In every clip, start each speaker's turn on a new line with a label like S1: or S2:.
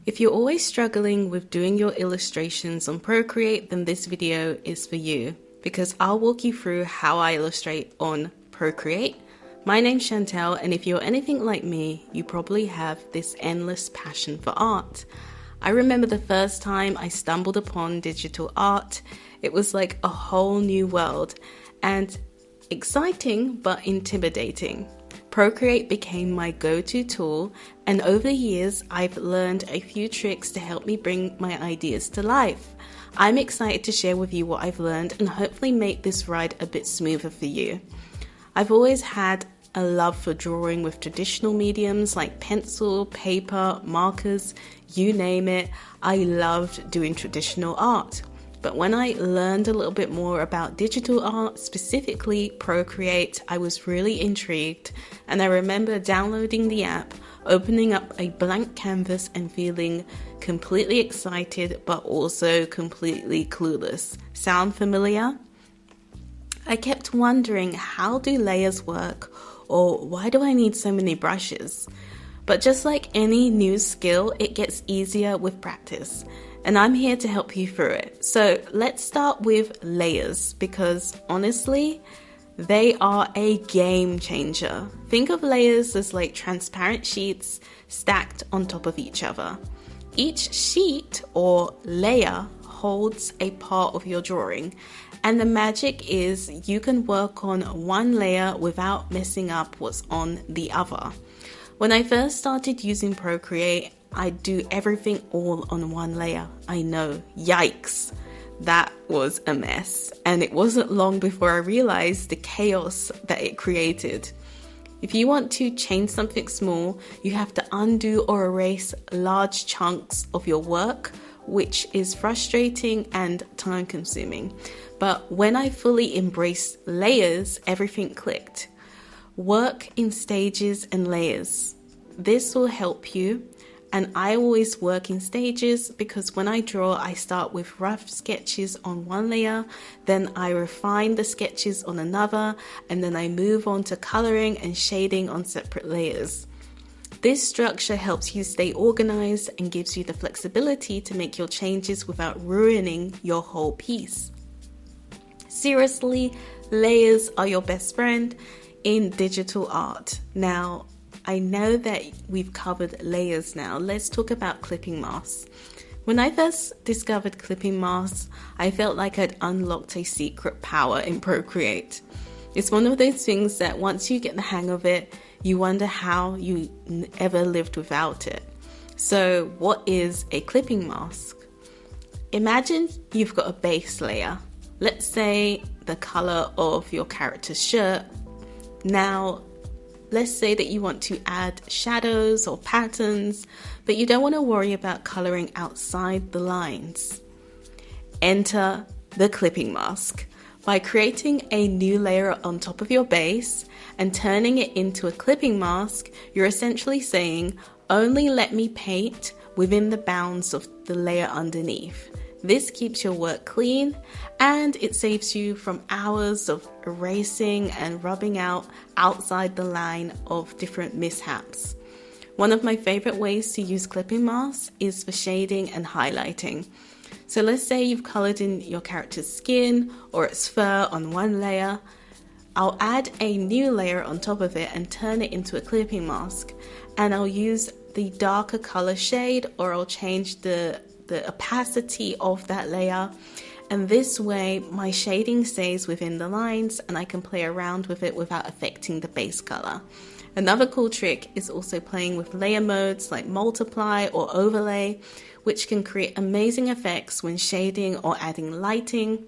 S1: If you're always struggling with doing your illustrations on Procreate, then this video is for you because I'll walk you through how I illustrate on Procreate. My name's Chantel, and if you're anything like me, you probably have this endless passion for art. I remember the first time I stumbled upon digital art. It was like a whole new world and exciting but intimidating. Procreate became my go-to tool, and over the years I've learned a few tricks to help me bring my ideas to life. I'm excited to share with you what I've learned and hopefully make this ride a bit smoother for you. I've always had a love for drawing with traditional mediums like pencil, paper, markers, you name it. I loved doing traditional art. But when I learned a little bit more about digital art, specifically Procreate, I was really intrigued. And I remember downloading the app, opening up a blank canvas and feeling completely excited, but also completely clueless. Sound familiar? I kept wondering, how do layers work? Or why do I need so many brushes? But just like any new skill, it gets easier with practice. And I'm here to help you through it. So let's start with layers, because honestly, they are a game changer. Think of layers as like transparent sheets stacked on top of each other. Each sheet or layer holds a part of your drawing. And the magic is you can work on one layer without messing up what's on the other. When I first started using Procreate, I'd do everything all on one layer. I know, yikes, that was a mess. And it wasn't long before I realized the chaos that it created. If you want to change something small, you have to undo or erase large chunks of your work, which is frustrating and time consuming. But when I fully embraced layers, everything clicked. Work in stages and layers. This will help you. And I always work in stages because when I draw, I start with rough sketches on one layer, then I refine the sketches on another, and then I move on to coloring and shading on separate layers. This structure helps you stay organized and gives you the flexibility to make your changes without ruining your whole piece. Seriously, layers are your best friend in digital art. Now, I know that we've covered layers now. Let's talk about clipping masks. When I first discovered clipping masks, I felt like I'd unlocked a secret power in Procreate. It's one of those things that once you get the hang of it, you wonder how you ever lived without it. So what is a clipping mask? Imagine you've got a base layer. Let's say the color of your character's shirt. Now, let's say that you want to add shadows or patterns, but you don't want to worry about coloring outside the lines. Enter the clipping mask. By creating a new layer on top of your base and turning it into a clipping mask, you're essentially saying, only let me paint within the bounds of the layer underneath. This keeps your work clean and it saves you from hours of erasing and rubbing out outside the line of different mishaps. One of my favorite ways to use clipping masks is for shading and highlighting. So let's say you've colored in your character's skin or its fur on one layer. I'll add a new layer on top of it and turn it into a clipping mask. And I'll use the darker color shade, or I'll change the opacity of that layer, and this way my shading stays within the lines and I can play around with it without affecting the base color. Another cool trick is also playing with layer modes like multiply or overlay, which can create amazing effects when shading or adding lighting.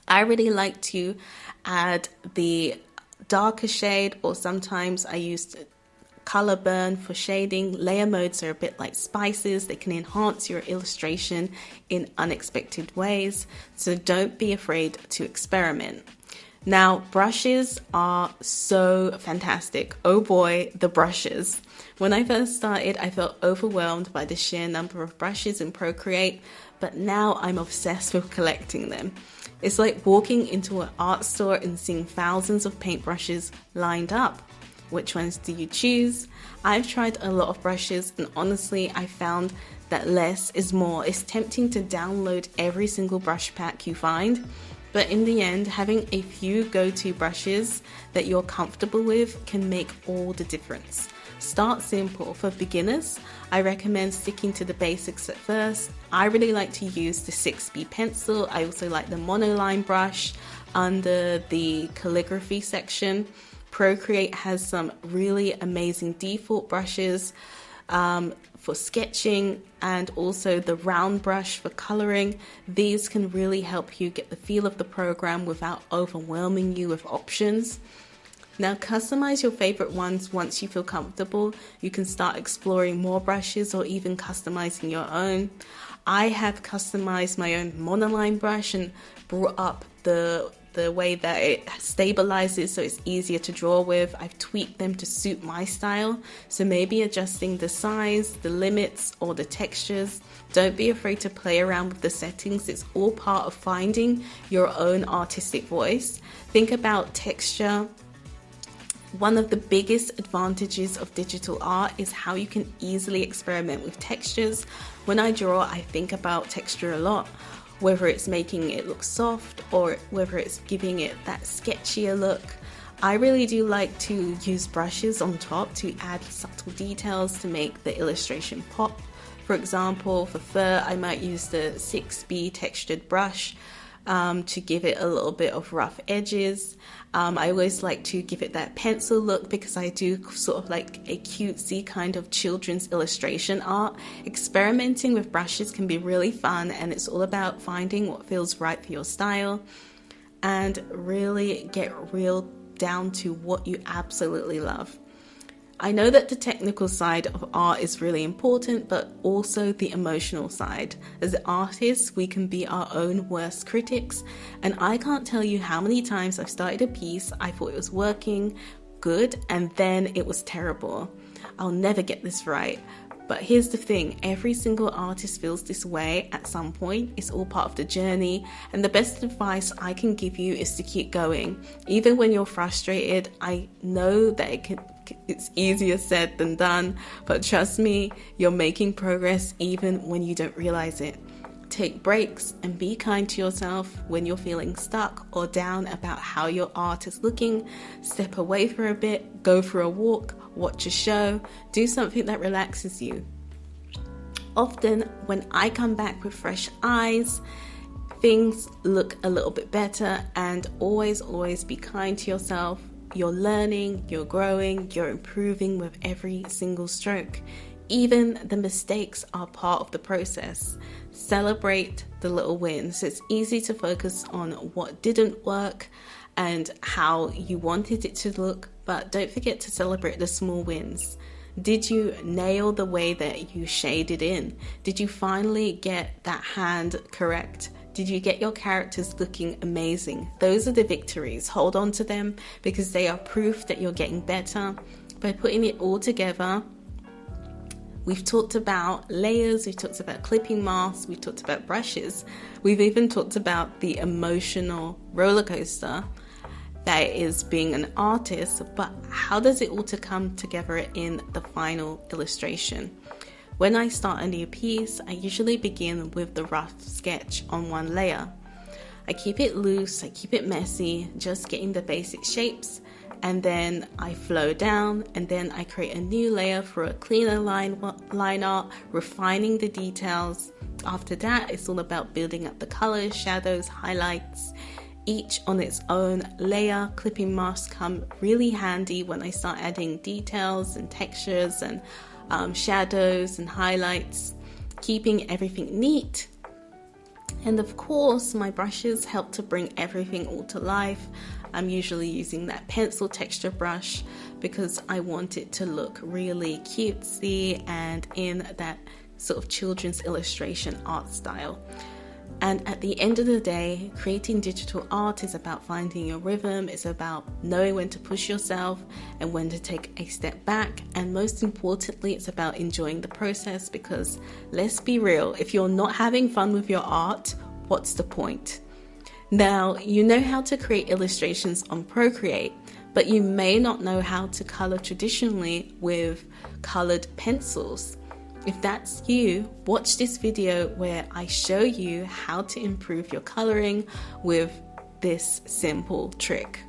S1: I really like to add the darker shade, or sometimes I use color burn for shading. Layer modes are a bit like spices. They can enhance your illustration in unexpected ways. So don't be afraid to experiment. Now, brushes are so fantastic. Oh boy, the brushes. When I first started, I felt overwhelmed by the sheer number of brushes in Procreate, but now I'm obsessed with collecting them. It's like walking into an art store and seeing thousands of paintbrushes lined up. Which ones do you choose? I've tried a lot of brushes, and honestly, I found that less is more. It's tempting to download every single brush pack you find, but in the end, having a few go-to brushes that you're comfortable with can make all the difference. Start simple. For beginners, I recommend sticking to the basics at first. I really like to use the 6B pencil. I also like the monoline brush under the calligraphy section. Procreate has some really amazing default brushes for sketching, and also the round brush for coloring. These can really help you get the feel of the program without overwhelming you with options. Now, customize your favorite ones once you feel comfortable. You can start exploring more brushes or even customizing your own. I have customized my own monoline brush and brought up the way that it stabilizes so it's easier to draw with. I've tweaked them to suit my style, so maybe adjusting the size, the limits, or the textures. Don't be afraid to play around with the settings. It's all part of finding your own artistic voice. Think about texture. One of the biggest advantages of digital art is how you can easily experiment with textures. When I draw, I think about texture a lot, whether it's making it look soft or whether it's giving it that sketchier look. I really do like to use brushes on top to add subtle details to make the illustration pop. For example, for fur, I might use the 6B textured brush to give it a little bit of rough edges. I always like to give it that pencil look because I do sort of like a cutesy kind of children's illustration art. Experimenting with brushes can be really fun, and it's all about finding what feels right for your style and really get real down to what you absolutely love. I know that the technical side of art is really important, but also the emotional side. As artists, we can be our own worst critics, and I can't tell you how many times I've started a piece, I thought it was working good, and then it was terrible. I'll never get this right. But here's the thing, every single artist feels this way at some point. It's all part of the journey, and the best advice I can give you is to keep going. Even when you're frustrated, I know that it's easier said than done, but trust me, you're making progress even when you don't realize it. Take breaks and be kind to yourself when you're feeling stuck or down about how your art is looking. Step away for a bit, go for a walk, watch a show, do something that relaxes you. Often when I come back with fresh eyes, things look a little bit better, and always be kind to yourself. You're learning, you're growing, you're improving with every single stroke. Even the mistakes are part of the process. Celebrate the little wins. It's easy to focus on what didn't work and how you wanted it to look, but don't forget to celebrate the small wins. Did you nail the way that you shaded in? Did you finally get that hand correct? Did you get your characters looking amazing? Those are the victories. Hold on to them because they are proof that you're getting better. By putting it all together, we've talked about layers, we've talked about clipping masks, we've talked about brushes, we've even talked about the emotional roller coaster that is being an artist, but how does it all to come together in the final illustration? When I start a new piece, I usually begin with the rough sketch on one layer. I keep it loose, I keep it messy, just getting the basic shapes, and then I flow down, and then I create a new layer for a cleaner line art, refining the details. After that, it's all about building up the colors, shadows, highlights, each on its own layer. Clipping masks come really handy when I start adding details and textures and shadows and highlights, keeping everything neat. And of course, my brushes help to bring everything all to life. I'm usually using that pencil texture brush because I want it to look really cutesy and in that sort of children's illustration art style. And at the end of the day, creating digital art is about finding your rhythm. It's about knowing when to push yourself and when to take a step back. And most importantly, it's about enjoying the process, because let's be real, if you're not having fun with your art, what's the point? Now, you know how to create illustrations on Procreate, but you may not know how to color traditionally with colored pencils. If that's you, watch this video where I show you how to improve your coloring with this simple trick.